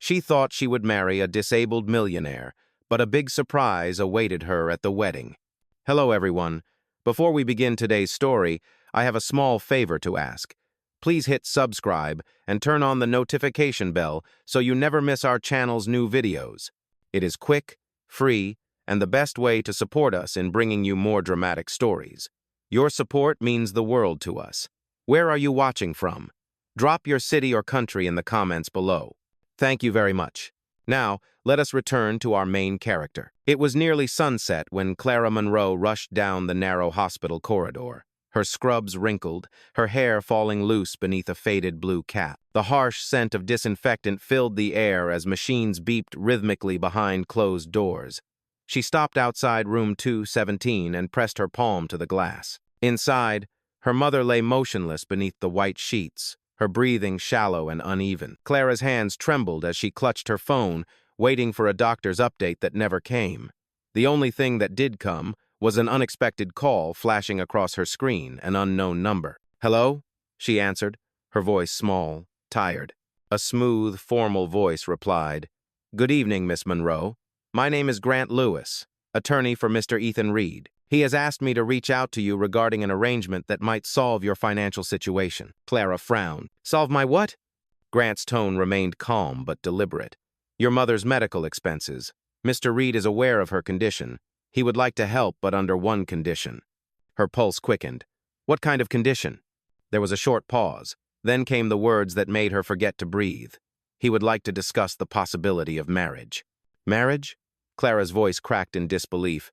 She thought she would marry a disabled millionaire, but a big surprise awaited her at the wedding. Hello, everyone. Before we begin today's story, I have a small favor to ask. Please hit subscribe and turn on the notification bell so you never miss our channel's new videos. It is quick, free, and the best way to support us in bringing you more dramatic stories. Your support means the world to us. Where are you watching from? Drop your city or country in the comments below. Thank you very much. Now, let us return to our main character. It was nearly sunset when Clara Monroe rushed down the narrow hospital corridor. Her scrubs wrinkled, her hair falling loose beneath a faded blue cap. The harsh scent of disinfectant filled the air as machines beeped rhythmically behind closed doors. She stopped outside room 217 and pressed her palm to the glass. Inside, her mother lay motionless beneath the white sheets, her breathing shallow and uneven. Clara's hands trembled as she clutched her phone, waiting for a doctor's update that never came. The only thing that did come was an unexpected call flashing across her screen, an unknown number. "Hello?" she answered, her voice small, tired. A smooth, formal voice replied, "Good evening, Miss Monroe. My name is Grant Lewis, attorney for Mr. Ethan Reid. He has asked me to reach out to you regarding an arrangement that might solve your financial situation." Clara frowned. "Solve my what?" Grant's tone remained calm but deliberate. "Your mother's medical expenses. Mr. Reid is aware of her condition. He would like to help, but under one condition." Her pulse quickened. "What kind of condition?" There was a short pause. Then came the words that made her forget to breathe. "He would like to discuss the possibility of marriage." "Marriage?" Clara's voice cracked in disbelief.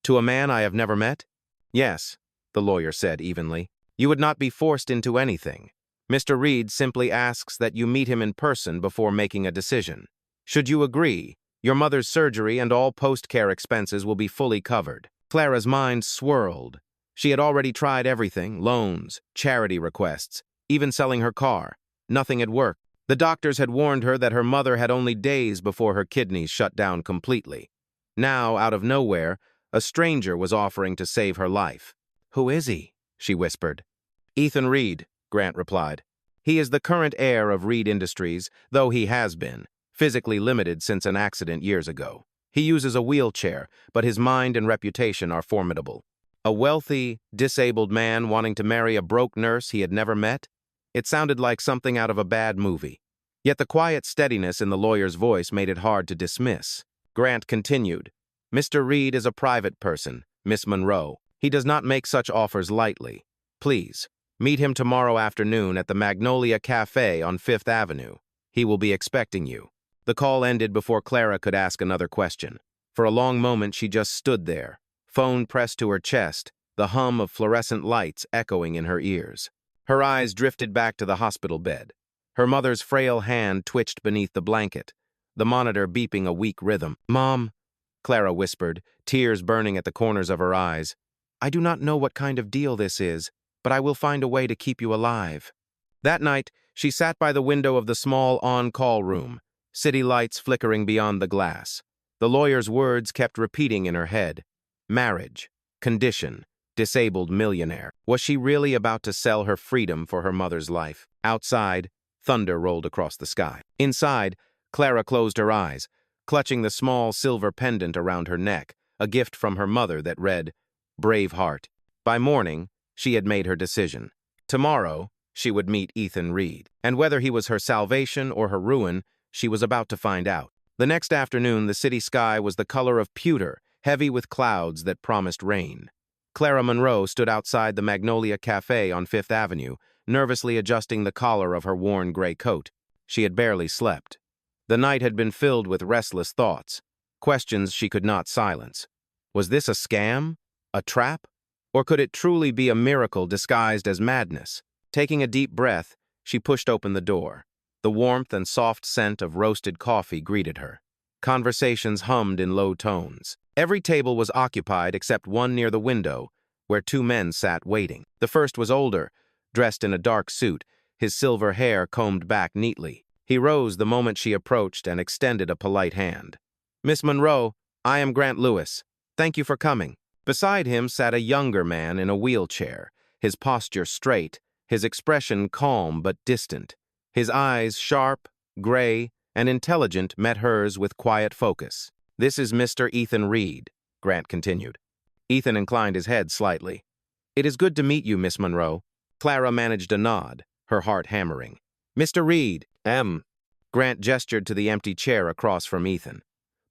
"To a man I have never met?" "Yes," the lawyer said evenly. "You would not be forced into anything. Mr. Reid simply asks that you meet him in person before making a decision. Should you agree, your mother's surgery and all post-care expenses will be fully covered." Clara's mind swirled. She had already tried everything: loans, charity requests, even selling her car. Nothing had worked. The doctors had warned her that her mother had only days before her kidneys shut down completely. Now, out of nowhere, a stranger was offering to save her life. "Who is he?" she whispered. "Ethan Reid," Grant replied. "He is the current heir of Reid Industries, though he has been physically limited since an accident years ago. He uses a wheelchair, but his mind and reputation are formidable." A wealthy, disabled man wanting to marry a broke nurse he had never met? It sounded like something out of a bad movie. Yet the quiet steadiness in the lawyer's voice made it hard to dismiss. Grant continued, "Mr. Reid is a private person, Miss Monroe. He does not make such offers lightly. Please, meet him tomorrow afternoon at the Magnolia Cafe on 5th Avenue. He will be expecting you." The call ended before Clara could ask another question. For a long moment she just stood there, phone pressed to her chest, the hum of fluorescent lights echoing in her ears. Her eyes drifted back to the hospital bed. Her mother's frail hand twitched beneath the blanket, the monitor beeping a weak rhythm. "Mom," Clara whispered, tears burning at the corners of her eyes, "I do not know what kind of deal this is, but I will find a way to keep you alive." That night, she sat by the window of the small on-call room, city lights flickering beyond the glass. The lawyer's words kept repeating in her head. Marriage, condition, disabled millionaire. Was she really about to sell her freedom for her mother's life? Outside, thunder rolled across the sky. Inside, Clara closed her eyes, clutching the small silver pendant around her neck, a gift from her mother that read, "Brave heart." By morning, she had made her decision. Tomorrow, she would meet Ethan Reid. And whether he was her salvation or her ruin, she was about to find out. The next afternoon, the city sky was the color of pewter, heavy with clouds that promised rain. Clara Monroe stood outside the Magnolia Cafe on 5th Avenue, nervously adjusting the collar of her worn gray coat. She had barely slept. The night had been filled with restless thoughts, questions she could not silence. Was this a scam? A trap? Or could it truly be a miracle disguised as madness? Taking a deep breath, she pushed open the door. The warmth and soft scent of roasted coffee greeted her. Conversations hummed in low tones. Every table was occupied except one near the window, where two men sat waiting. The first was older, dressed in a dark suit, his silver hair combed back neatly. He rose the moment she approached and extended a polite hand. "Miss Monroe, I am Grant Lewis. Thank you for coming." Beside him sat a younger man in a wheelchair, his posture straight, his expression calm but distant. His eyes sharp, gray, and intelligent met hers with quiet focus. "This is Mr. Ethan Reid," Grant continued. Ethan inclined his head slightly. "It is good to meet you, Miss Monroe." Clara managed a nod, her heart hammering. "Mr. Reid, Grant gestured to the empty chair across from Ethan.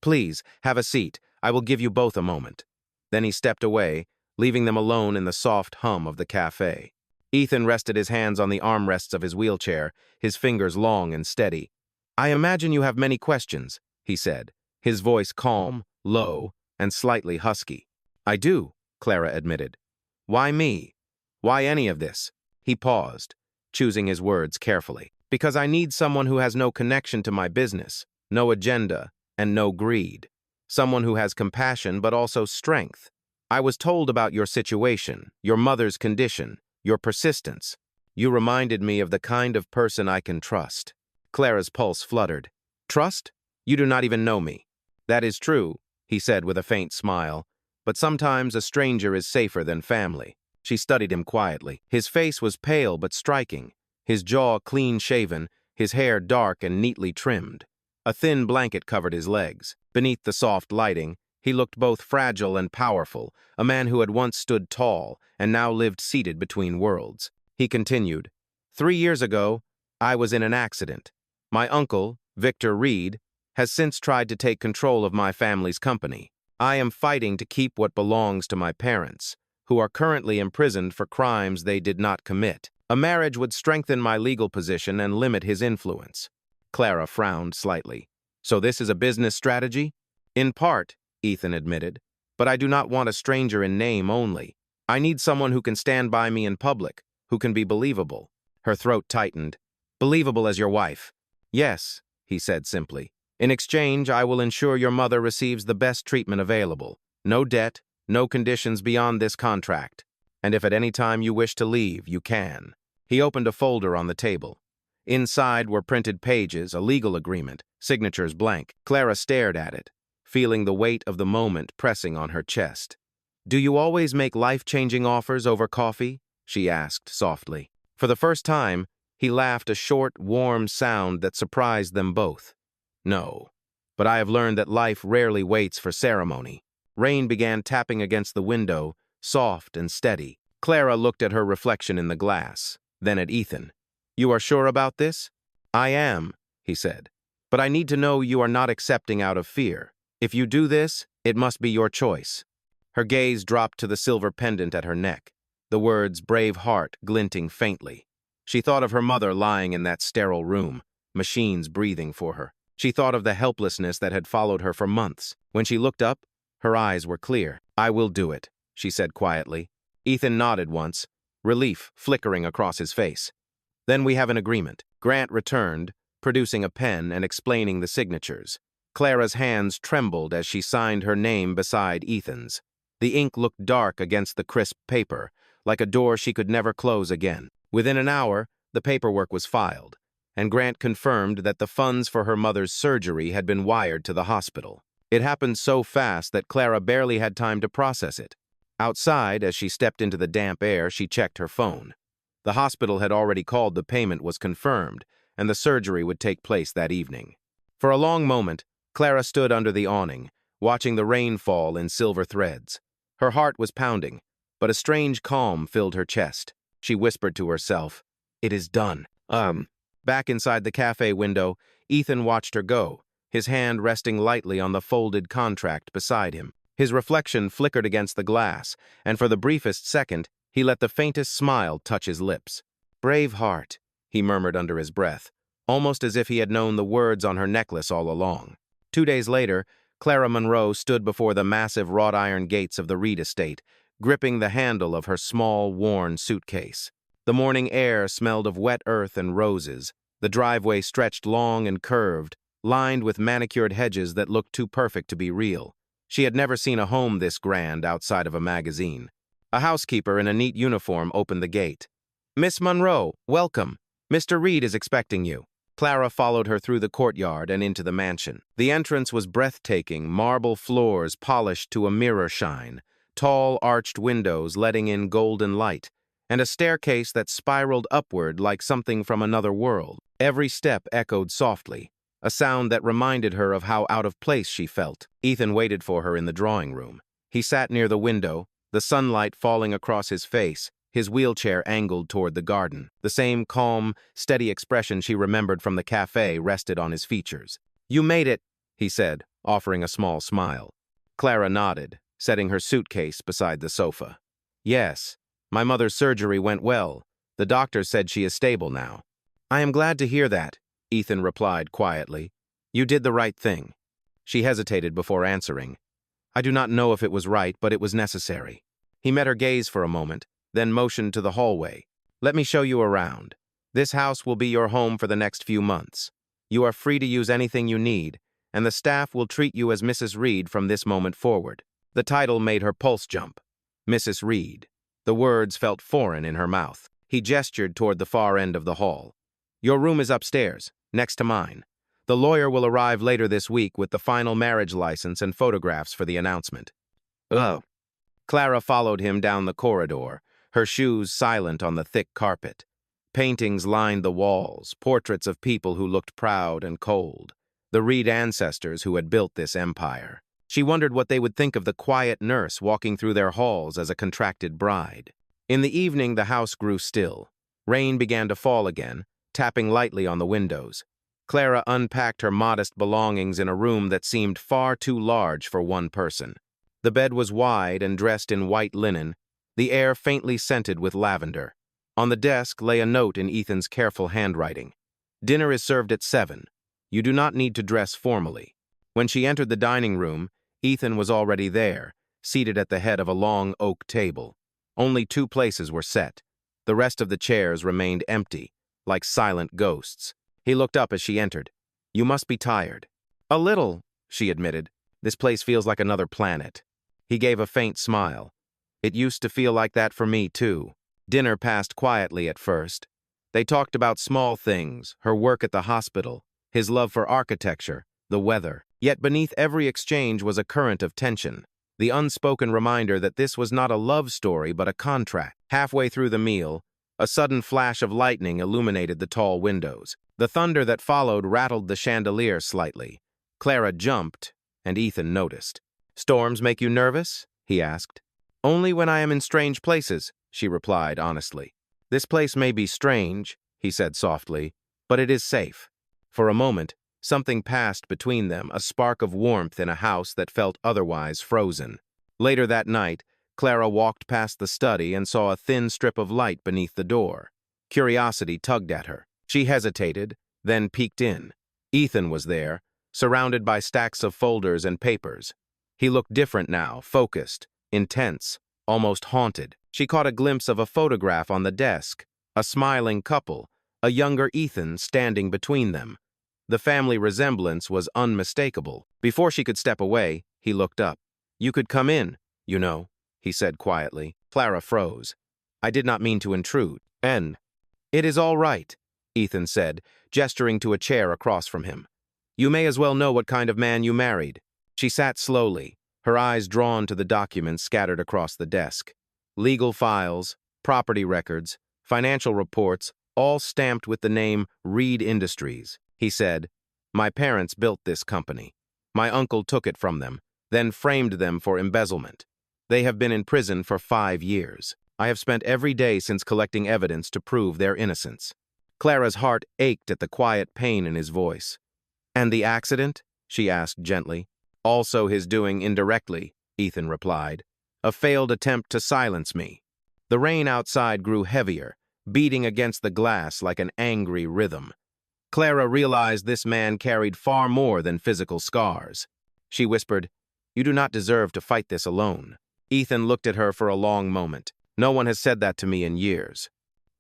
"Please, have a seat. I will give you both a moment." Then he stepped away, leaving them alone in the soft hum of the cafe. Ethan rested his hands on the armrests of his wheelchair, his fingers long and steady. "I imagine you have many questions," he said, his voice calm, low, and slightly husky. "I do," Clara admitted. "Why me? Why any of this?" He paused, choosing his words carefully. "Because I need someone who has no connection to my business, no agenda, and no greed. Someone who has compassion but also strength. I was told about your situation, your mother's condition, your persistence. You reminded me of the kind of person I can trust." Clara's pulse fluttered. "Trust? You do not even know me." "That is true," he said with a faint smile, "but sometimes a stranger is safer than family." She studied him quietly. His face was pale but striking, his jaw clean-shaven, his hair dark and neatly trimmed. A thin blanket covered his legs. Beneath the soft lighting, he looked both fragile and powerful, a man who had once stood tall and now lived seated between worlds. He continued, "3 years ago, I was in an accident. My uncle, Victor Reid, has since tried to take control of my family's company. I am fighting to keep what belongs to my parents, who are currently imprisoned for crimes they did not commit. A marriage would strengthen my legal position and limit his influence." Clara frowned slightly. "So this is a business strategy?" "In part," Ethan admitted, "but I do not want a stranger in name only. I need someone who can stand by me in public, who can be believable." Her throat tightened. "Believable as your wife?" "Yes," he said simply. "In exchange, I will ensure your mother receives the best treatment available. No debt, no conditions beyond this contract. And if at any time you wish to leave, you can." He opened a folder on the table. Inside were printed pages, a legal agreement, signatures blank. Clara stared at it, feeling the weight of the moment pressing on her chest. "Do you always make life-changing offers over coffee?" she asked softly. For the first time, he laughed a short, warm sound that surprised them both. "No, but I have learned that life rarely waits for ceremony." Rain began tapping against the window, soft and steady. Clara looked at her reflection in the glass, then at Ethan. "You are sure about this?" "I am," he said. "But I need to know you are not accepting out of fear. If you do this, it must be your choice." Her gaze dropped to the silver pendant at her neck, the words "brave heart" glinting faintly. She thought of her mother lying in that sterile room, machines breathing for her. She thought of the helplessness that had followed her for months. When she looked up, her eyes were clear. "I will do it," she said quietly. Ethan nodded once, relief flickering across his face. "Then we have an agreement." Grant returned, producing a pen and explaining the signatures. Clara's hands trembled as she signed her name beside Ethan's. The ink looked dark against the crisp paper, like a door she could never close again. Within an hour, the paperwork was filed, and Grant confirmed that the funds for her mother's surgery had been wired to the hospital. It happened so fast that Clara barely had time to process it. Outside, as she stepped into the damp air, she checked her phone. The hospital had already called the payment was confirmed, and the surgery would take place that evening. For a long moment, Clara stood under the awning, watching the rain fall in silver threads. Her heart was pounding, but a strange calm filled her chest. She whispered to herself, "It is done." Back inside the cafe window, Ethan watched her go, his hand resting lightly on the folded contract beside him. His reflection flickered against the glass, and for the briefest second, he let the faintest smile touch his lips. "Brave heart," he murmured under his breath, almost as if he had known the words on her necklace all along. 2 days later, Clara Monroe stood before the massive wrought-iron gates of the Reid estate, gripping the handle of her small, worn suitcase. The morning air smelled of wet earth and roses. The driveway stretched long and curved, lined with manicured hedges that looked too perfect to be real. She had never seen a home this grand outside of a magazine. A housekeeper in a neat uniform opened the gate. "Miss Monroe, welcome. Mr. Reid is expecting you." Clara followed her through the courtyard and into the mansion. The entrance was breathtaking, marble floors polished to a mirror shine, tall arched windows letting in golden light, and a staircase that spiraled upward like something from another world. Every step echoed softly, a sound that reminded her of how out of place she felt. Ethan waited for her in the drawing room. He sat near the window, the sunlight falling across his face, his wheelchair angled toward the garden. The same calm, steady expression she remembered from the cafe rested on his features. "You made it," he said, offering a small smile. Clara nodded, setting her suitcase beside the sofa. "Yes, my mother's surgery went well. The doctor said she is stable now." "I am glad to hear that," Ethan replied quietly. "You did the right thing." She hesitated before answering. "I do not know if it was right, but it was necessary." He met her gaze for a moment, then motioned to the hallway. "Let me show you around. This house will be your home for the next few months. You are free to use anything you need, and the staff will treat you as Mrs. Reid from this moment forward." The title made her pulse jump. Mrs. Reid. The words felt foreign in her mouth. He gestured toward the far end of the hall. "Your room is upstairs, next to mine. The lawyer will arrive later this week with the final marriage license and photographs for the announcement." "Oh." Clara followed him down the corridor, her shoes silent on the thick carpet. Paintings lined the walls, portraits of people who looked proud and cold, the Reid ancestors who had built this empire. She wondered what they would think of the quiet nurse walking through their halls as a contracted bride. In the evening, the house grew still. Rain began to fall again, tapping lightly on the windows. Clara unpacked her modest belongings in a room that seemed far too large for one person. The bed was wide and dressed in white linen, the air faintly scented with lavender. On the desk lay a note in Ethan's careful handwriting. "Dinner is served at 7. You do not need to dress formally." When she entered the dining room, Ethan was already there, seated at the head of a long oak table. Only 2 places were set. The rest of the chairs remained empty, like silent ghosts. He looked up as she entered. "You must be tired." "A little," she admitted. "This place feels like another planet." He gave a faint smile. "It used to feel like that for me, too." Dinner passed quietly at first. They talked about small things, her work at the hospital, his love for architecture, the weather. Yet beneath every exchange was a current of tension, the unspoken reminder that this was not a love story but a contract. Halfway through the meal, a sudden flash of lightning illuminated the tall windows. The thunder that followed rattled the chandelier slightly. Clara jumped, and Ethan noticed. "Storms make you nervous?" he asked. "Only when I am in strange places," she replied honestly. "This place may be strange," he said softly, "but it is safe." For a moment, something passed between them, a spark of warmth in a house that felt otherwise frozen. Later that night, Clara walked past the study and saw a thin strip of light beneath the door. Curiosity tugged at her. She hesitated, then peeked in. Ethan was there, surrounded by stacks of folders and papers. He looked different now, focused, intense, almost haunted. She caught a glimpse of a photograph on the desk, a smiling couple, a younger Ethan standing between them. The family resemblance was unmistakable. Before she could step away, he looked up. "You could come in, you know," he said quietly. Clara froze. "I did not mean to intrude." "It is all right," Ethan said, gesturing to a chair across from him. "You may as well know what kind of man you married." She sat slowly, her eyes drawn to the documents scattered across the desk. Legal files, property records, financial reports, all stamped with the name Reid Industries. He said, "My parents built this company. My uncle took it from them, then framed them for embezzlement. They have been in prison for 5 years. I have spent every day since collecting evidence to prove their innocence." Clara's heart ached at the quiet pain in his voice. "And the accident?" she asked gently. "Also his doing indirectly," Ethan replied. "A failed attempt to silence me." The rain outside grew heavier, beating against the glass like an angry rhythm. Clara realized this man carried far more than physical scars. She whispered, "You do not deserve to fight this alone." Ethan looked at her for a long moment. "No one has said that to me in years."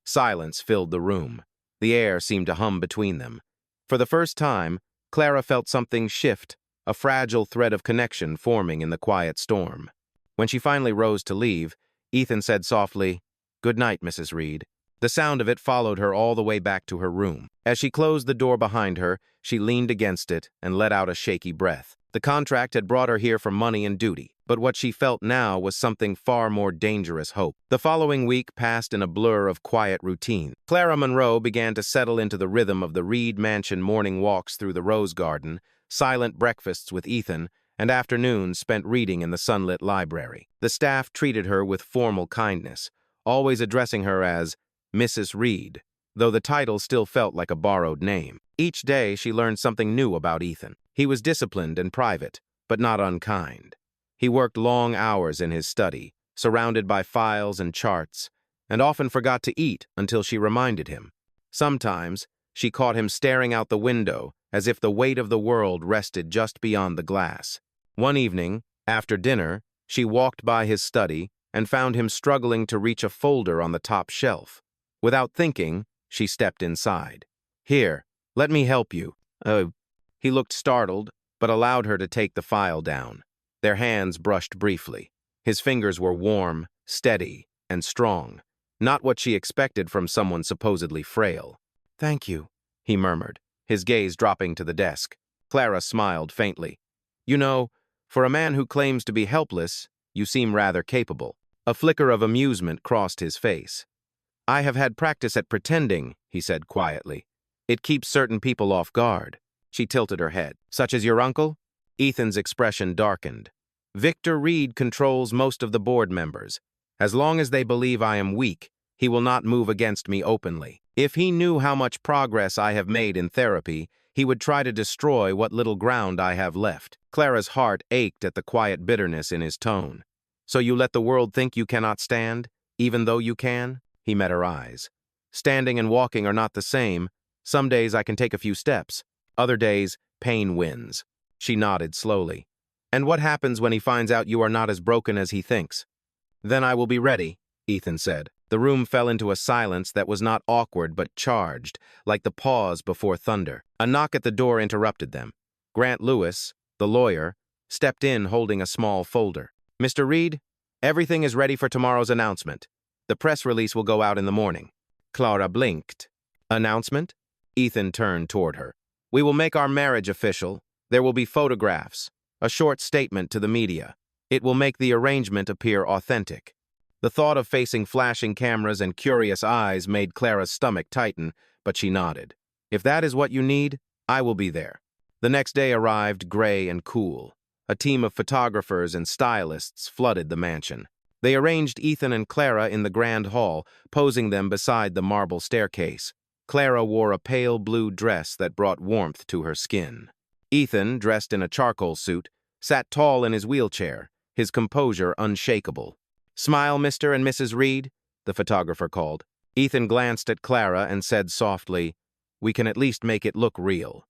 Silence filled the room. The air seemed to hum between them. For the first time, Clara felt something shift, a fragile thread of connection forming in the quiet storm. When she finally rose to leave, Ethan said softly, "Good night, Mrs. Reid." The sound of it followed her all the way back to her room. As she closed the door behind her, she leaned against it and let out a shaky breath. The contract had brought her here for money and duty. But what she felt now was something far more dangerous: hope. The following week passed in a blur of quiet routine. Clara Monroe began to settle into the rhythm of the Reid mansion: morning walks through the rose garden, silent breakfasts with Ethan, and afternoons spent reading in the sunlit library. The staff treated her with formal kindness, always addressing her as Mrs. Reid, though the title still felt like a borrowed name. Each day she learned something new about Ethan. He was disciplined and private, but not unkind. He worked long hours in his study, surrounded by files and charts, and often forgot to eat until she reminded him. Sometimes she caught him staring out the window as if the weight of the world rested just beyond the glass. One evening, after dinner, she walked by his study and found him struggling to reach a folder on the top shelf. Without thinking, she stepped inside. "Here, let me help you." He looked startled, but allowed her to take the file down. Their hands brushed briefly. His fingers were warm, steady, and strong, not what she expected from someone supposedly frail. "Thank you," he murmured, his gaze dropping to the desk. Clara smiled faintly. "You know, for a man who claims to be helpless, you seem rather capable." A flicker of amusement crossed his face. "I have had practice at pretending," he said quietly. "It keeps certain people off guard." She tilted her head. "Such as your uncle?" Ethan's expression darkened. "Victor Reid controls most of the board members. As long as they believe I am weak, he will not move against me openly. If he knew how much progress I have made in therapy, he would try to destroy what little ground I have left." Clara's heart ached at the quiet bitterness in his tone. "So you let the world think you cannot stand, even though you can?" He met her eyes. "Standing and walking are not the same. Some days I can take a few steps. Other days, pain wins." She nodded slowly. "And what happens when he finds out you are not as broken as he thinks?" "Then I will be ready," Ethan said. The room fell into a silence that was not awkward but charged, like the pause before thunder. A knock at the door interrupted them. Grant Lewis, the lawyer, stepped in holding a small folder. "Mr. Reid, everything is ready for tomorrow's announcement. The press release will go out in the morning." Clara blinked. "Announcement?" Ethan turned toward her. "We will make our marriage official. There will be photographs, a short statement to the media. It will make the arrangement appear authentic." The thought of facing flashing cameras and curious eyes made Clara's stomach tighten, but she nodded. "If that is what you need, I will be there." The next day arrived gray and cool. A team of photographers and stylists flooded the mansion. They arranged Ethan and Clara in the grand hall, posing them beside the marble staircase. Clara wore a pale blue dress that brought warmth to her skin. Ethan, dressed in a charcoal suit, sat tall in his wheelchair, his composure unshakable. "Smile, Mr. and Mrs. Reid," the photographer called. Ethan glanced at Clara and said softly, "We can at least make it look real."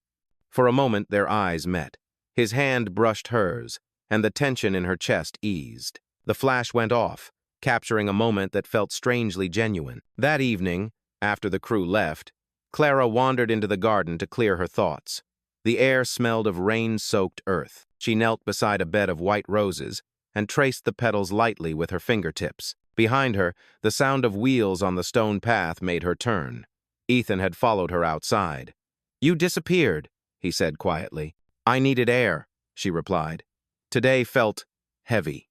For a moment their eyes met. His hand brushed hers, and the tension in her chest eased. The flash went off, capturing a moment that felt strangely genuine. That evening, after the crew left, Clara wandered into the garden to clear her thoughts. The air smelled of rain-soaked earth. She knelt beside a bed of white roses and traced the petals lightly with her fingertips. Behind her, the sound of wheels on the stone path made her turn. Ethan had followed her outside. "You disappeared," he said quietly. "I needed air," she replied. Today felt heavy.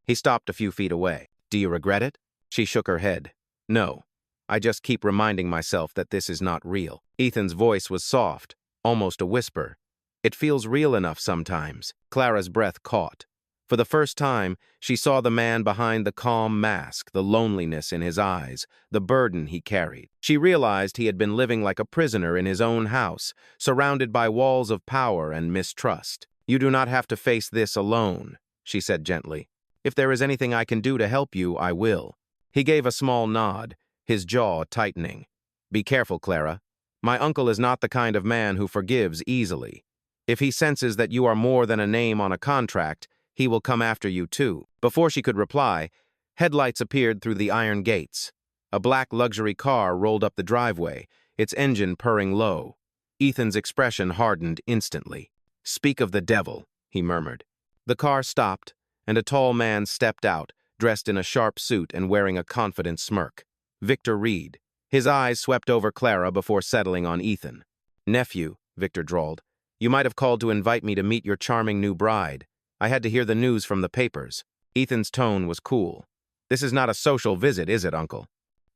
He stopped a few feet away. "Do you regret it?" She shook her head. "No. I just keep reminding myself that this is not real." Ethan's voice was soft, almost a whisper. "It feels real enough sometimes." Clara's breath caught. For the first time, she saw the man behind the calm mask, the loneliness in his eyes, the burden he carried. She realized he had been living like a prisoner in his own house, surrounded by walls of power and mistrust. "You do not have to face this alone," she said gently. "If there is anything I can do to help you, I will." He gave a small nod, his jaw tightening. "Be careful, Clara. My uncle is not the kind of man who forgives easily. If he senses that you are more than a name on a contract, he will come after you too." Before she could reply, headlights appeared through the iron gates. A black luxury car rolled up the driveway, its engine purring low. Ethan's expression hardened instantly. "Speak of the devil," he murmured. The car stopped, and a tall man stepped out, dressed in a sharp suit and wearing a confident smirk. Victor Reid. His eyes swept over Clara before settling on Ethan. "Nephew," Victor drawled, "you might have called to invite me to meet your charming new bride. I had to hear the news from the papers. Ethan's tone was cool. This is not a social visit, is it, Uncle?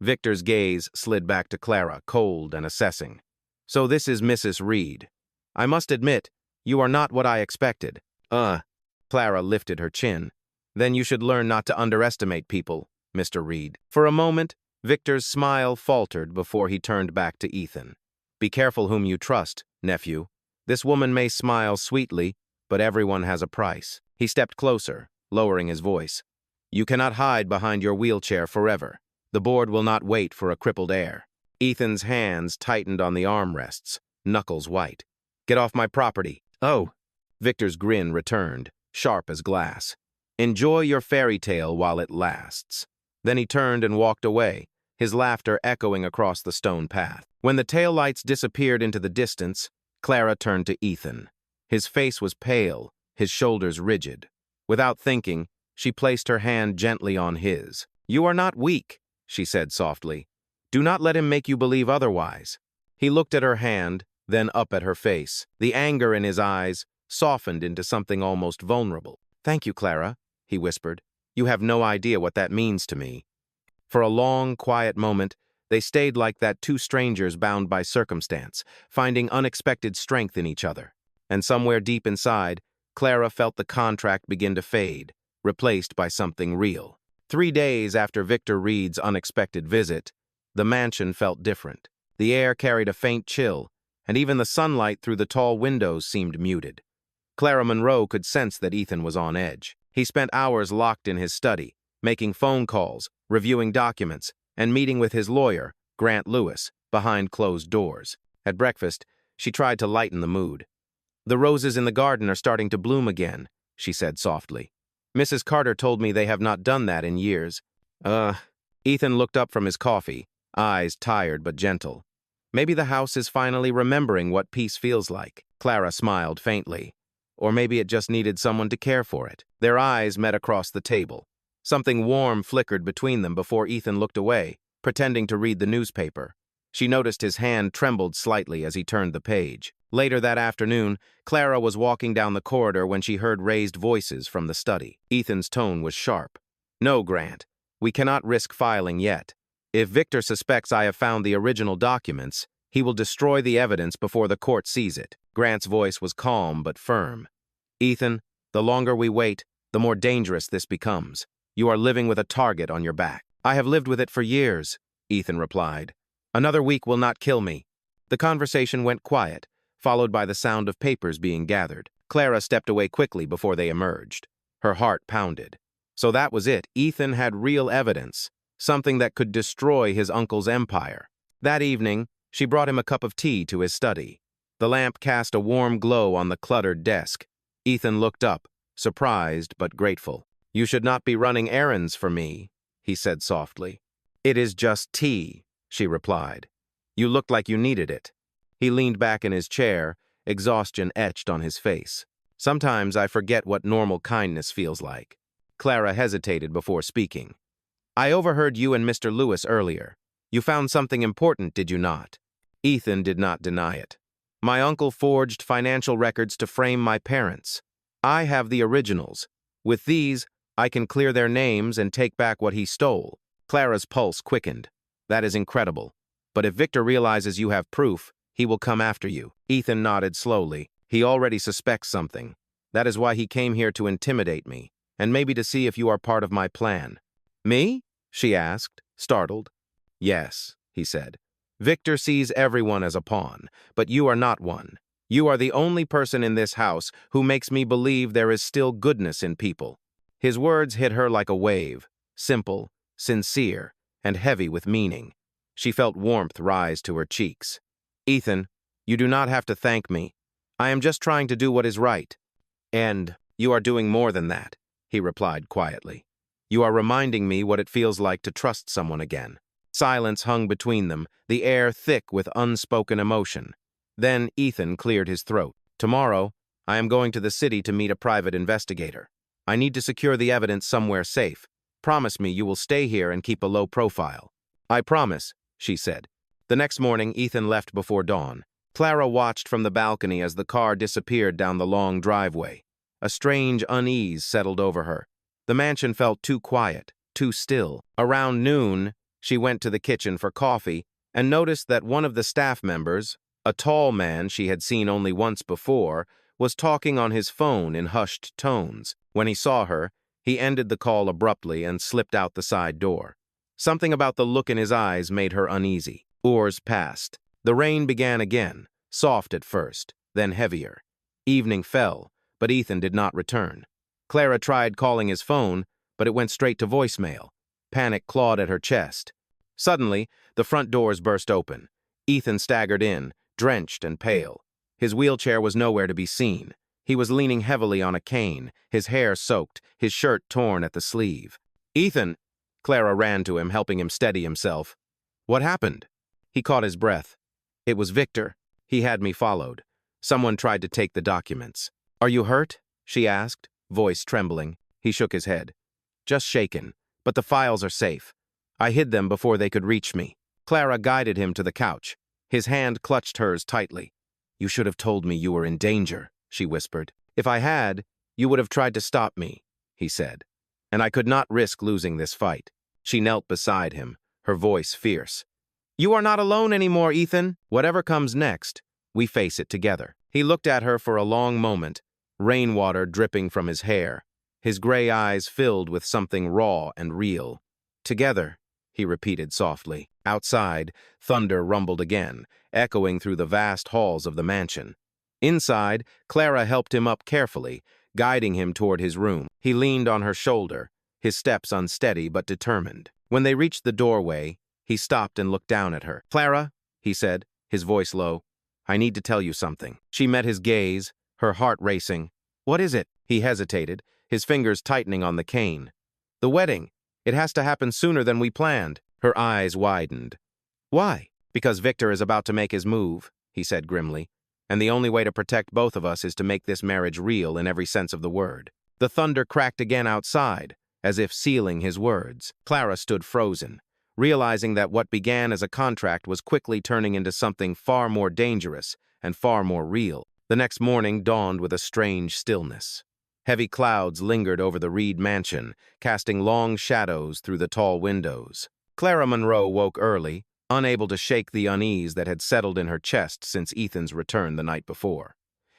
Victor's gaze slid back to Clara, cold and assessing. So this is Mrs. Reid. I must admit, you are not what I expected. Clara lifted her chin. Then you should learn not to underestimate people, Mr. Reid. For a moment, Victor's smile faltered before he turned back to Ethan. Be careful whom you trust, nephew. This woman may smile sweetly, but everyone has a price. He stepped closer, lowering his voice. You cannot hide behind your wheelchair forever. The board will not wait for a crippled heir. Ethan's hands tightened on the armrests, knuckles white. Get off my property. Oh. Victor's grin returned, sharp as glass. Enjoy your fairy tale while it lasts. Then he turned and walked away, his laughter echoing across the stone path. When the taillights disappeared into the distance, Clara turned to Ethan. His face was pale, his shoulders rigid. Without thinking, she placed her hand gently on his. You are not weak, she said softly. Do not let him make you believe otherwise. He looked at her hand, then up at her face. The anger in his eyes softened into something almost vulnerable. Thank you, Clara, he whispered. You have no idea what that means to me. For a long, quiet moment, they stayed like that two strangers bound by circumstance, finding unexpected strength in each other. And somewhere deep inside, Clara felt the contract begin to fade, replaced by something real. 3 days after Victor Reid's unexpected visit, the mansion felt different. The air carried a faint chill, and even the sunlight through the tall windows seemed muted. Clara Monroe could sense that Ethan was on edge. He spent hours locked in his study, making phone calls, reviewing documents, and meeting with his lawyer, Grant Lewis, behind closed doors. At breakfast, she tried to lighten the mood. The roses in the garden are starting to bloom again, she said softly. Mrs. Carter told me they have not done that in years. Ethan looked up from his coffee, eyes tired but gentle. Maybe the house is finally remembering what peace feels like. Clara smiled faintly. Or maybe it just needed someone to care for it. Their eyes met across the table. Something warm flickered between them before Ethan looked away, pretending to read the newspaper. She noticed his hand trembled slightly as he turned the page. Later that afternoon, Clara was walking down the corridor when she heard raised voices from the study. Ethan's tone was sharp. No, Grant, we cannot risk filing yet. If Victor suspects I have found the original documents, he will destroy the evidence before the court sees it. Grant's voice was calm but firm. Ethan, the longer we wait, the more dangerous this becomes. You are living with a target on your back. I have lived with it for years, Ethan replied. Another week will not kill me. The conversation went quiet, followed by the sound of papers being gathered. Clara stepped away quickly before they emerged. Her heart pounded. So that was it. Ethan had real evidence, something that could destroy his uncle's empire. That evening, she brought him a cup of tea to his study. The lamp cast a warm glow on the cluttered desk. Ethan looked up, surprised but grateful. You should not be running errands for me, he said softly. It is just tea, she replied. You looked like you needed it. He leaned back in his chair, exhaustion etched on his face. Sometimes I forget what normal kindness feels like. Clara hesitated before speaking. I overheard you and Mr. Lewis earlier. You found something important, did you not? Ethan did not deny it. My uncle forged financial records to frame my parents. I have the originals. With these, I can clear their names and take back what he stole. Clara's pulse quickened. That is incredible. But if Victor realizes you have proof, he will come after you. Ethan nodded slowly. He already suspects something. That is why he came here to intimidate me, and maybe to see if you are part of my plan. Me? She asked, startled. Yes, he said. Victor sees everyone as a pawn, but you are not one. You are the only person in this house who makes me believe there is still goodness in people. His words hit her like a wave, simple, sincere, and heavy with meaning. She felt warmth rise to her cheeks. Ethan, you do not have to thank me. I am just trying to do what is right. And you are doing more than that, he replied quietly. You are reminding me what it feels like to trust someone again. Silence hung between them, the air thick with unspoken emotion. Then Ethan cleared his throat. Tomorrow, I am going to the city to meet a private investigator. I need to secure the evidence somewhere safe. Promise me you will stay here and keep a low profile. I promise, she said. The next morning, Ethan left before dawn. Clara watched from the balcony as the car disappeared down the long driveway. A strange unease settled over her. The mansion felt too quiet, too still. Around noon, she went to the kitchen for coffee and noticed that one of the staff members, a tall man she had seen only once before, was talking on his phone in hushed tones. When he saw her, he ended the call abruptly and slipped out the side door. Something about the look in his eyes made her uneasy. Hours passed. The rain began again, soft at first, then heavier. Evening fell, but Ethan did not return. Clara tried calling his phone, but it went straight to voicemail. Panic clawed at her chest. Suddenly, the front doors burst open. Ethan staggered in, drenched and pale. His wheelchair was nowhere to be seen. He was leaning heavily on a cane, his hair soaked, his shirt torn at the sleeve. "Ethan!" Clara ran to him, helping him steady himself. "What happened?" He caught his breath. "It was Victor. He had me followed. Someone tried to take the documents." "Are you hurt?" she asked, voice trembling. He shook his head. "Just shaken, but the files are safe. I hid them before they could reach me." Clara guided him to the couch. His hand clutched hers tightly. "You should have told me you were in danger," she whispered. "If I had, you would have tried to stop me," he said. "And I could not risk losing this fight." She knelt beside him, her voice fierce. "You are not alone anymore, Ethan. Whatever comes next, we face it together." He looked at her for a long moment, rainwater dripping from his hair, his gray eyes filled with something raw and real. "Together," he repeated softly. Outside, thunder rumbled again, echoing through the vast halls of the mansion. Inside, Clara helped him up carefully, guiding him toward his room. He leaned on her shoulder, his steps unsteady but determined. When they reached the doorway, he stopped and looked down at her. "Clara," he said, his voice low, "I need to tell you something." She met his gaze, her heart racing. "What is it?" He hesitated, his fingers tightening on the cane. "The wedding. It has to happen sooner than we planned." Her eyes widened. "Why?" "Because Victor is about to make his move," he said grimly, "and the only way to protect both of us is to make this marriage real in every sense of the word." The thunder cracked again outside, as if sealing his words. Clara stood frozen, realizing that what began as a contract was quickly turning into something far more dangerous and far more real. The next morning dawned with a strange stillness. Heavy clouds lingered over the Reid mansion, casting long shadows through the tall windows. Clara Monroe woke early, unable to shake the unease that had settled in her chest since Ethan's return the night before.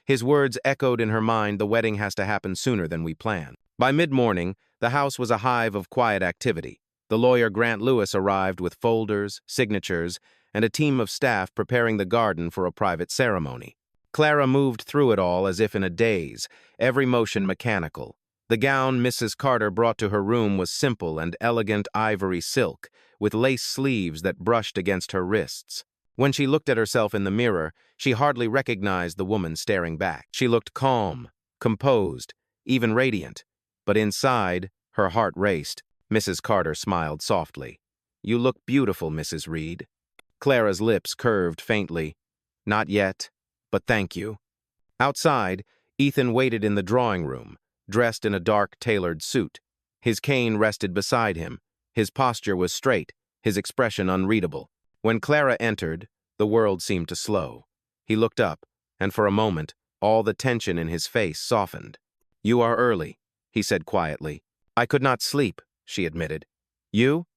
His words echoed in her mind, "The wedding has to happen sooner than we planned." By mid-morning, the house was a hive of quiet activity. The lawyer Grant Lewis arrived with folders, signatures, and a team of staff preparing the garden for a private ceremony. Clara moved through it all as if in a daze, every motion mechanical. The gown Mrs. Carter brought to her room was simple and elegant ivory silk, with lace sleeves that brushed against her wrists. When she looked at herself in the mirror, she hardly recognized the woman staring back. She looked calm, composed, even radiant. But inside, her heart raced. Mrs. Carter smiled softly. "You look beautiful, Mrs. Reid." Clara's lips curved faintly. "Not yet, but thank you." Outside, Ethan waited in the drawing room, dressed in a dark, tailored suit. His cane rested beside him. His posture was straight, his expression unreadable. When Clara entered, the world seemed to slow. He looked up, and for a moment, all the tension in his face softened. "You are early," he said quietly. "I could not sleep," she admitted. "You?"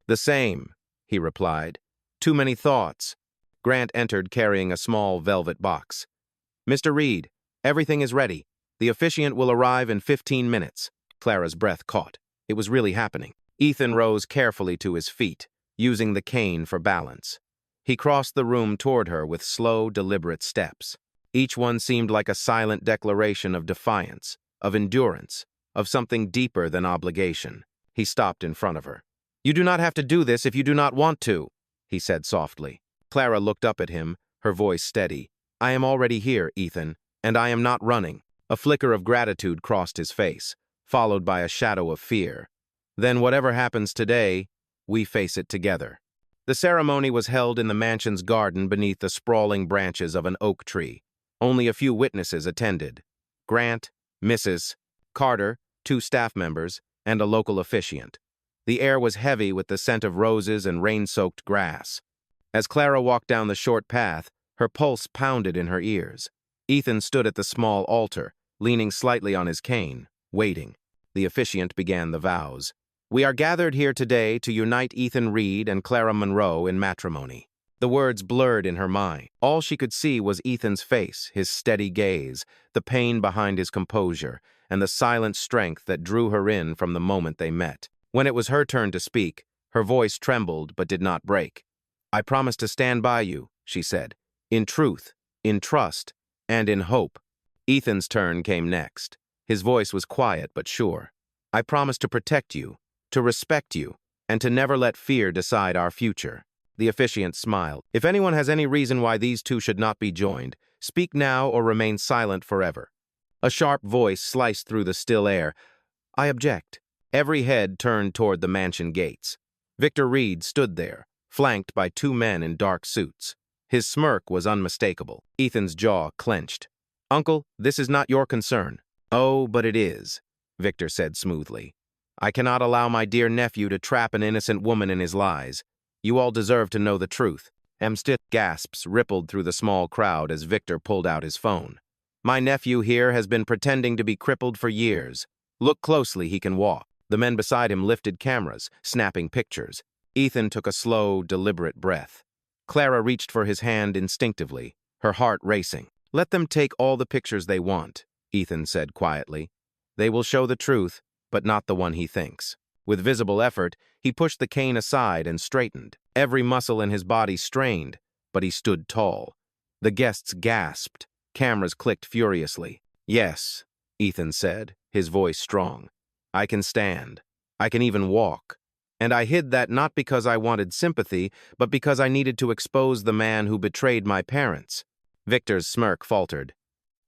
"The same," he replied. "Too many thoughts." Grant entered carrying a small velvet box. "Mr. Reid, everything is ready. The officiant will arrive in 15 minutes. Clara's breath caught. It was really happening. Ethan rose carefully to his feet, using the cane for balance. He crossed the room toward her with slow, deliberate steps. Each one seemed like a silent declaration of defiance, of endurance, of something deeper than obligation. He stopped in front of her. "You do not have to do this if you do not want to," he said softly. Clara looked up at him, her voice steady. "I am already here, Ethan, and I am not running." A flicker of gratitude crossed his face, followed by a shadow of fear. "Then whatever happens today, we face it together." The ceremony was held in the mansion's garden beneath the sprawling branches of an oak tree. Only a few witnesses attended. Grant, Mrs. Carter, 2 staff members, and a local officiant. The air was heavy with the scent of roses and rain-soaked grass. As Clara walked down the short path, her pulse pounded in her ears. Ethan stood at the small altar, leaning slightly on his cane, waiting. The officiant began the vows. "We are gathered here today to unite Ethan Reid and Clara Monroe in matrimony." The words blurred in her mind. All she could see was Ethan's face, his steady gaze, the pain behind his composure, and the silent strength that drew her in from the moment they met. When it was her turn to speak, her voice trembled but did not break. "I promise to stand by you," she said, "in truth, in trust, and in hope." Ethan's turn came next. His voice was quiet but sure. "I promise to protect you, to respect you, and to never let fear decide our future." The officiant smiled. "If anyone has any reason why these two should not be joined, speak now or remain silent forever." A sharp voice sliced through the still air. "I object." Every head turned toward the mansion gates. Victor Reid stood there, flanked by two men in dark suits. His smirk was unmistakable. Ethan's jaw clenched. "Uncle, this is not your concern." "Oh, but it is," Victor said smoothly. "I cannot allow my dear nephew to trap an innocent woman in his lies. You all deserve to know the truth." Stiff gasps rippled through the small crowd as Victor pulled out his phone. "My nephew here has been pretending to be crippled for years. Look closely, he can walk." The men beside him lifted cameras, snapping pictures. Ethan took a slow, deliberate breath. Clara reached for his hand instinctively, her heart racing. "Let them take all the pictures they want," Ethan said quietly. "They will show the truth, but not the one he thinks." With visible effort, he pushed the cane aside and straightened. Every muscle in his body strained, but he stood tall. The guests gasped. Cameras clicked furiously. "Yes," Ethan said, his voice strong. "I can stand. I can even walk. And I hid that not because I wanted sympathy, but because I needed to expose the man who betrayed my parents." Victor's smirk faltered.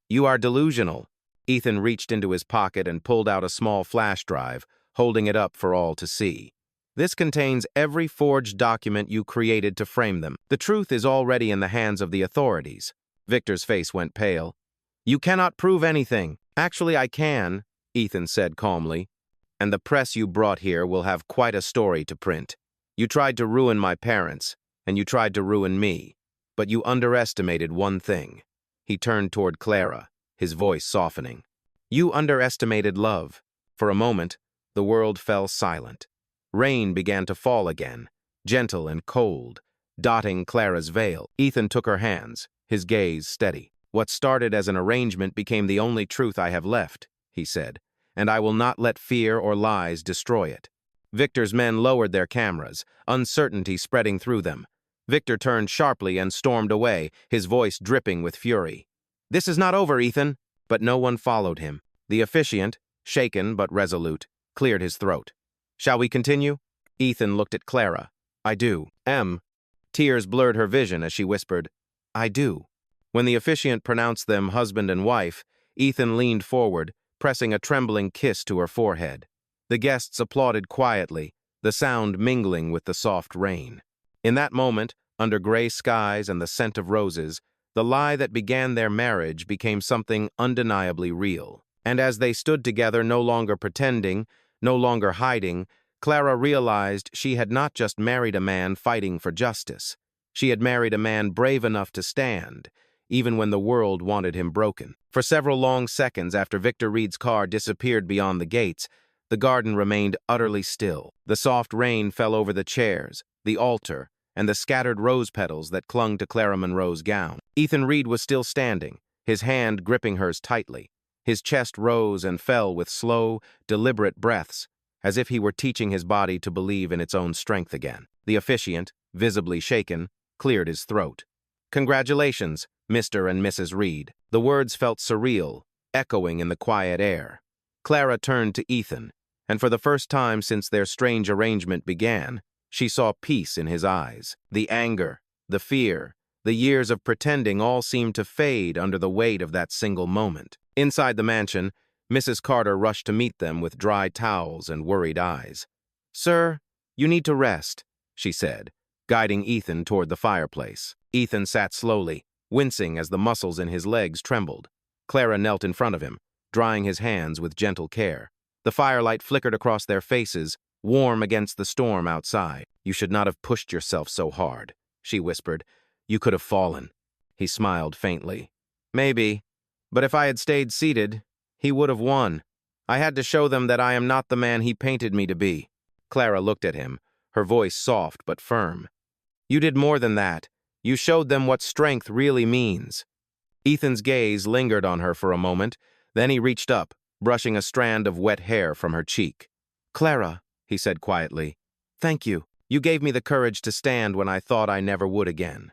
"You are delusional." Ethan reached into his pocket and pulled out a small flash drive, holding it up for all to see. "This contains every forged document you created to frame them. The truth is already in the hands of the authorities." Victor's face went pale. "You cannot prove anything." "Actually, I can," Ethan said calmly. "And the press you brought here will have quite a story to print. You tried to ruin my parents, and you tried to ruin me. But you underestimated one thing." He turned toward Clara, his voice softening. "You underestimated love." For a moment, the world fell silent. Rain began to fall again, gentle and cold, dotting Clara's veil. Ethan took her hands, his gaze steady. "What started as an arrangement became the only truth I have left," he said, "and I will not let fear or lies destroy it." Victor's men lowered their cameras, uncertainty spreading through them. Victor turned sharply and stormed away, his voice dripping with fury. "This is not over, Ethan." But no one followed him. The officiant, shaken but resolute, cleared his throat. "Shall we continue?" Ethan looked at Clara. "I do." Tears blurred her vision as she whispered, "I do." When the officiant pronounced them husband and wife, Ethan leaned forward, pressing a trembling kiss to her forehead. The guests applauded quietly, the sound mingling with the soft rain. In that moment, under gray skies and the scent of roses, the lie that began their marriage became something undeniably real. And as they stood together, no longer pretending, no longer hiding, Clara realized she had not just married a man fighting for justice. She had married a man brave enough to stand, even when the world wanted him broken. For several long seconds after Victor Reid's car disappeared beyond the gates, the garden remained utterly still. The soft rain fell over the chairs, the altar, and the scattered rose petals that clung to Clara Monroe's gown. Ethan Reid was still standing, his hand gripping hers tightly. His chest rose and fell with slow, deliberate breaths, as if he were teaching his body to believe in its own strength again. The officiant, visibly shaken, cleared his throat. "Congratulations, Mr. and Mrs. Reid." The words felt surreal, echoing in the quiet air. Clara turned to Ethan, and for the first time since their strange arrangement began, she saw peace in his eyes. The anger, the fear, the years of pretending all seemed to fade under the weight of that single moment. Inside the mansion, Mrs. Carter rushed to meet them with dry towels and worried eyes. "Sir, you need to rest," she said, guiding Ethan toward the fireplace. Ethan sat slowly, wincing as the muscles in his legs trembled. Clara knelt in front of him, drying his hands with gentle care. The firelight flickered across their faces, warm against the storm outside. "You should not have pushed yourself so hard," she whispered. "You could have fallen." He smiled faintly. "Maybe, but if I had stayed seated, He would have won. I had to show them that I am not the man he painted me to be. Clara looked at him, her voice soft but firm. You did more than that. You showed them what strength really means. Ethan's gaze lingered on her for a moment, then he reached up, brushing a strand of wet hair from her cheek. Clara, he said quietly, thank you. You gave me the courage to stand when I thought I never would again.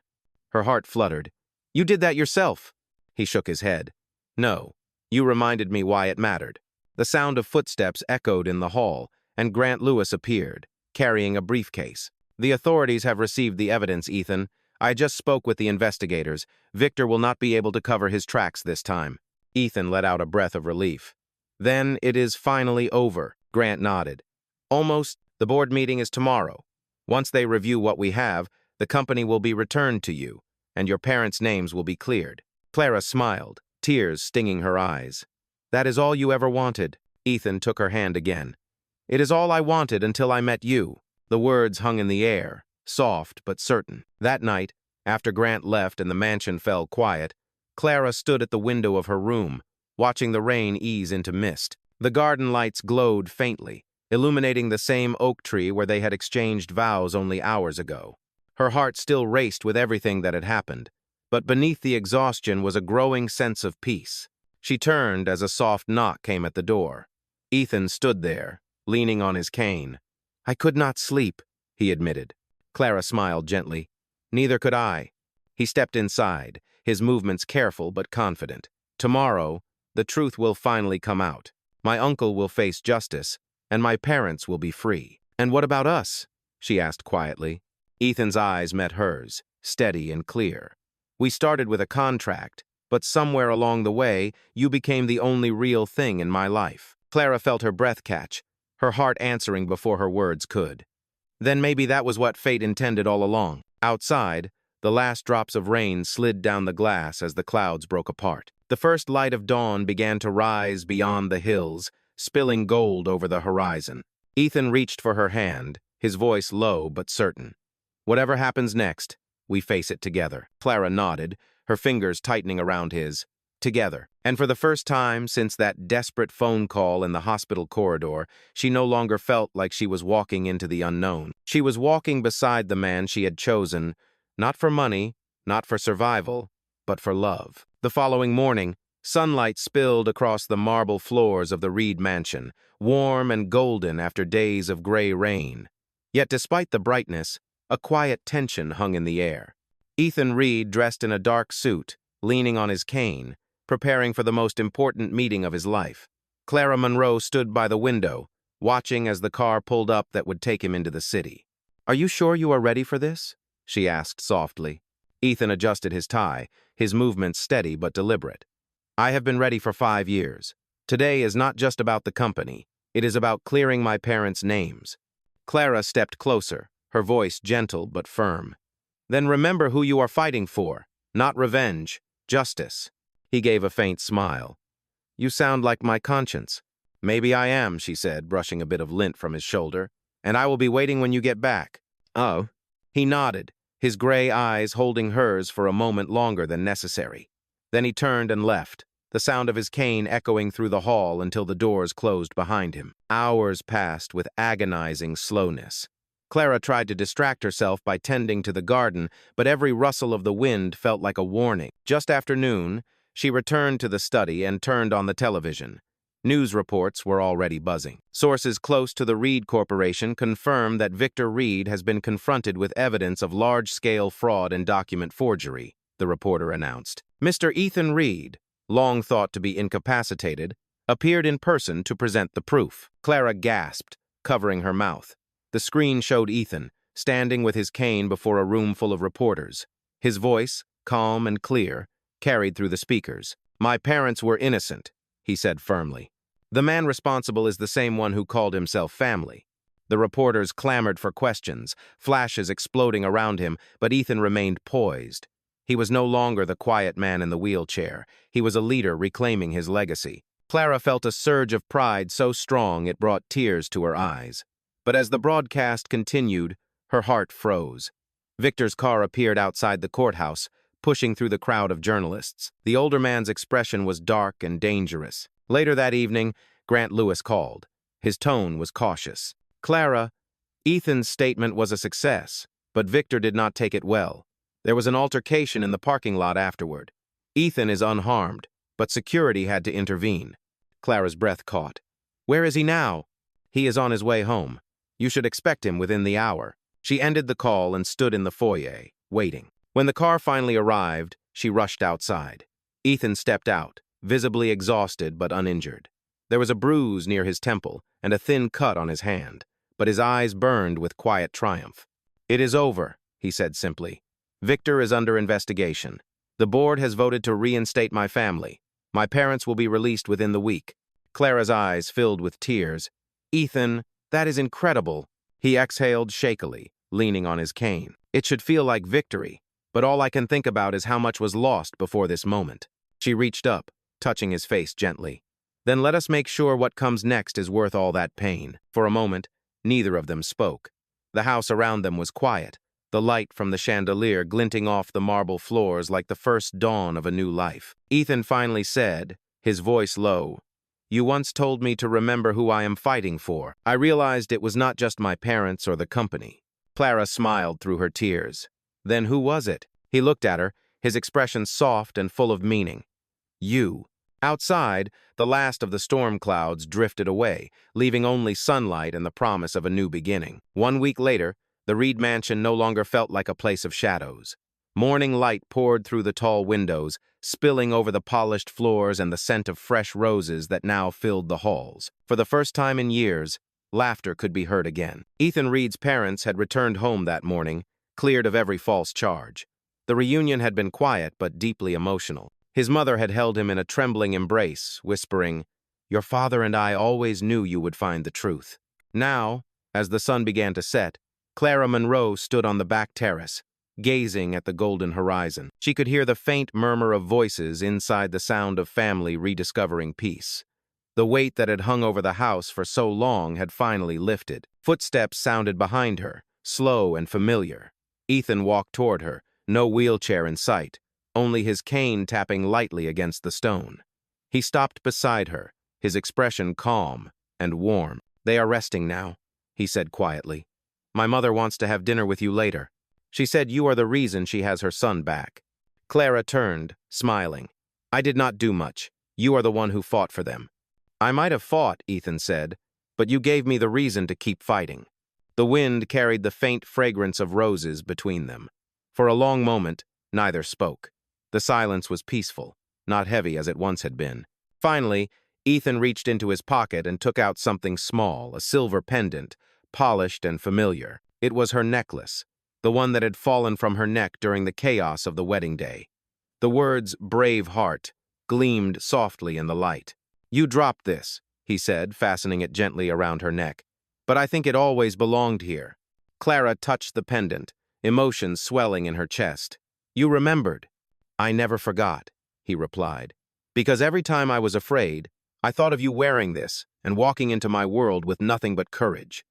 Her heart fluttered. You did that yourself. He shook his head. No, you reminded me why it mattered. The sound of footsteps echoed in the hall, and Grant Lewis appeared, carrying a briefcase. The authorities have received the evidence, Ethan. I just spoke with the investigators. Victor will not be able to cover his tracks this time. Ethan let out a breath of relief. Then it is finally over, Grant nodded. Almost. The board meeting is tomorrow. Once they review what we have, the company will be returned to you, and your parents' names will be cleared. Clara smiled, tears stinging her eyes. That is all you ever wanted. Ethan took her hand again. It is all I wanted until I met you. The words hung in the air, soft but certain. That night, after Grant left and the mansion fell quiet, Clara stood at the window of her room, watching the rain ease into mist. The garden lights glowed faintly, illuminating the same oak tree where they had exchanged vows only hours ago. Her heart still raced with everything that had happened, but beneath the exhaustion was a growing sense of peace. She turned as a soft knock came at the door. Ethan stood there, leaning on his cane. I could not sleep, he admitted. Clara smiled gently. Neither could I. He stepped inside, his movements careful but confident. Tomorrow, the truth will finally come out. My uncle will face justice, and my parents will be free. And what about us? She asked quietly. Ethan's eyes met hers, steady and clear. We started with a contract, but somewhere along the way, you became the only real thing in my life. Clara felt her breath catch, her heart answering before her words could. Then maybe that was what fate intended all along. Outside, the last drops of rain slid down the glass as the clouds broke apart. The first light of dawn began to rise beyond the hills, spilling gold over the horizon. Ethan reached for her hand, his voice low but certain. Whatever happens next, we face it together. Clara nodded, her fingers tightening around his. Together. And for the first time since that desperate phone call in the hospital corridor, she no longer felt like she was walking into the unknown. She was walking beside the man she had chosen, not for money, not for survival, but for love. The following morning, sunlight spilled across the marble floors of the Reid mansion, warm and golden after days of gray rain. Yet despite the brightness, a quiet tension hung in the air. Ethan Reid, dressed in a dark suit, leaning on his cane, preparing for the most important meeting of his life. Clara Monroe stood by the window, watching as the car pulled up that would take him into the city. Are you sure you are ready for this? She asked softly. Ethan adjusted his tie, his movements steady but deliberate. I have been ready for 5 years. Today is not just about the company. It is about clearing my parents' names. Clara stepped closer, her voice gentle but firm. Then remember who you are fighting for. Not revenge, justice. He gave a faint smile. You sound like my conscience. Maybe I am, she said, brushing a bit of lint from his shoulder. And I will be waiting when you get back. Oh. He nodded, his gray eyes holding hers for a moment longer than necessary. Then he turned and left, the sound of his cane echoing through the hall until the doors closed behind him. Hours passed with agonizing slowness. Clara tried to distract herself by tending to the garden, but every rustle of the wind felt like a warning. Just after noon, she returned to the study and turned on the television. News reports were already buzzing. Sources close to the Reid Corporation confirmed that Victor Reid has been confronted with evidence of large-scale fraud and document forgery, the reporter announced. Mr. Ethan Reid, long thought to be incapacitated, appeared in person to present the proof. Clara gasped, covering her mouth. The screen showed Ethan, standing with his cane before a room full of reporters. His voice, calm and clear, carried through the speakers. My parents were innocent, he said firmly. The man responsible is the same one who called himself family. The reporters clamored for questions, flashes exploding around him, but Ethan remained poised. He was no longer the quiet man in the wheelchair. He was a leader reclaiming his legacy. Clara felt a surge of pride so strong it brought tears to her eyes. But as the broadcast continued, her heart froze. Victor's car appeared outside the courthouse, pushing through the crowd of journalists. The older man's expression was dark and dangerous. Later that evening, Grant Lewis called. His tone was cautious. "Clara, Ethan's statement was a success, but Victor did not take it well. There was an altercation in the parking lot afterward. Ethan is unharmed, but security had to intervene." Clara's breath caught. "Where is he now?" "He is on his way home. You should expect him within the hour." She ended the call and stood in the foyer, waiting. When the car finally arrived, she rushed outside. Ethan stepped out, visibly exhausted but uninjured. There was a bruise near his temple and a thin cut on his hand, but his eyes burned with quiet triumph. "It is over," he said simply. "Victor is under investigation. The board has voted to reinstate my family. My parents will be released within the week." Clara's eyes filled with tears. "Ethan, that is incredible." He exhaled shakily, leaning on his cane. "It should feel like victory, but all I can think about is how much was lost before this moment." She reached up, touching his face gently. "Then let us make sure what comes next is worth all that pain." For a moment, neither of them spoke. The house around them was quiet, the light from the chandelier glinting off the marble floors like the first dawn of a new life. Ethan finally said, his voice low, "You once told me to remember who I am fighting for." I realized it was not just my parents or the company. Clara smiled through her tears. "Then who was it?" He looked at her, his expression soft and full of meaning. "You." Outside, the last of the storm clouds drifted away, leaving only sunlight and the promise of a new beginning. 1 week later, the Reid mansion no longer felt like a place of shadows. Morning light poured through the tall windows, spilling over the polished floors and the scent of fresh roses that now filled the halls. For the first time in years, laughter could be heard again. Ethan Reid's parents had returned home that morning, cleared of every false charge. The reunion had been quiet but deeply emotional. His mother had held him in a trembling embrace, whispering, "Your father and I always knew you would find the truth." Now, as the sun began to set, Clara Monroe stood on the back terrace, gazing at the golden horizon. She could hear the faint murmur of voices inside the sound of family rediscovering peace. The weight that had hung over the house for so long had finally lifted. Footsteps sounded behind her, slow and familiar. Ethan walked toward her, no wheelchair in sight, only his cane tapping lightly against the stone. He stopped beside her, his expression calm and warm. "They are resting now," he said quietly. "My mother wants to have dinner with you later. She said you are the reason she has her son back." Clara turned, smiling. "I did not do much. You are the one who fought for them." "I might have fought," Ethan said, "but you gave me the reason to keep fighting." The wind carried the faint fragrance of roses between them. For a long moment, neither spoke. The silence was peaceful, not heavy as it once had been. Finally, Ethan reached into his pocket and took out something small, a silver pendant, polished and familiar. It was her necklace, the one that had fallen from her neck during the chaos of the wedding day. The words "brave heart" gleamed softly in the light. "You dropped this," he said, fastening it gently around her neck. "But I think it always belonged here." Clara touched the pendant, emotions swelling in her chest. "You remembered." "I never forgot," he replied. "Because every time I was afraid, I thought of you wearing this and walking into my world with nothing but courage."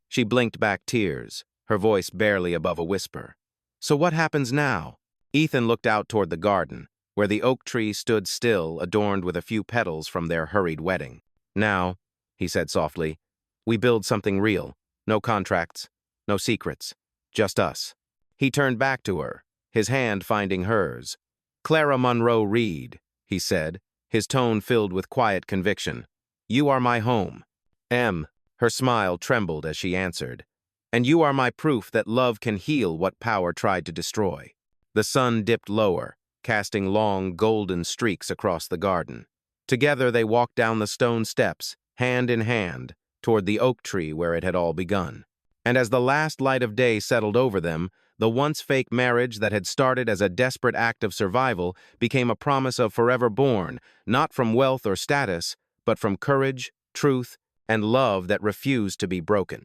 She blinked back tears, her voice barely above a whisper. "So what happens now?" Ethan looked out toward the garden, where the oak tree stood still, adorned with a few petals from their hurried wedding. "Now," he said softly, "we build something real. No contracts, no secrets, just us." He turned back to her, his hand finding hers. "Clara Monroe Reid," he said, his tone filled with quiet conviction. "You are my home." Her smile trembled as she answered. "And you are my proof that love can heal what power tried to destroy." The sun dipped lower, casting long, golden streaks across the garden. Together they walked down the stone steps, hand in hand, toward the oak tree where it had all begun. And as the last light of day settled over them, the once-fake marriage that had started as a desperate act of survival became a promise of forever born, not from wealth or status, but from courage, truth, and love that refused to be broken.